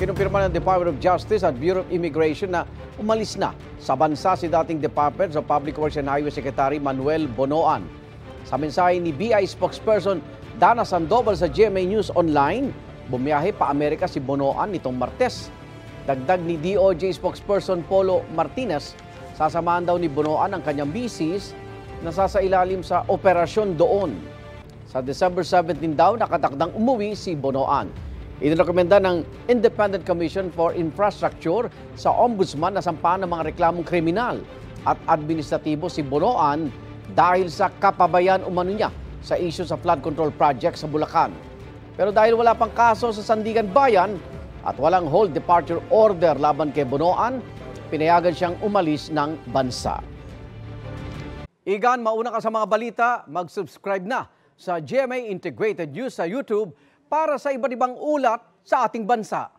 Kinumpirma ng Department of Justice at Bureau of Immigration na umalis na sa bansa si dating Department of Public Works and Highway Secretary Manuel Bonoan. Sa mensahe ni BI spokesperson Dana Sandoval sa GMA News Online, bumiyahe pa Amerika si Bonoan nitong Martes. Dagdag ni DOJ spokesperson Polo Martinez, sasamahan daw ni Bonoan ang kanyang misis na sasailalim sa operasyon doon. Sa December 17 daw, nakatakdang umuwi si Bonoan. Inirekomenda ng Independent Commission for Infrastructure sa Ombudsman na sampahan ng mga reklamong kriminal at administratibo si Bonoan dahil sa kapabayan umano niya sa issue sa flood control project sa Bulacan. Pero dahil wala pang kaso sa Sandigan Bayan at walang hold departure order laban kay Bonoan, pinayagan siyang umalis ng bansa. Igan, mauna ka sa mga balita, mag-subscribe na sa GMA Integrated News sa YouTube para sa iba't ibang ulat sa ating bansa.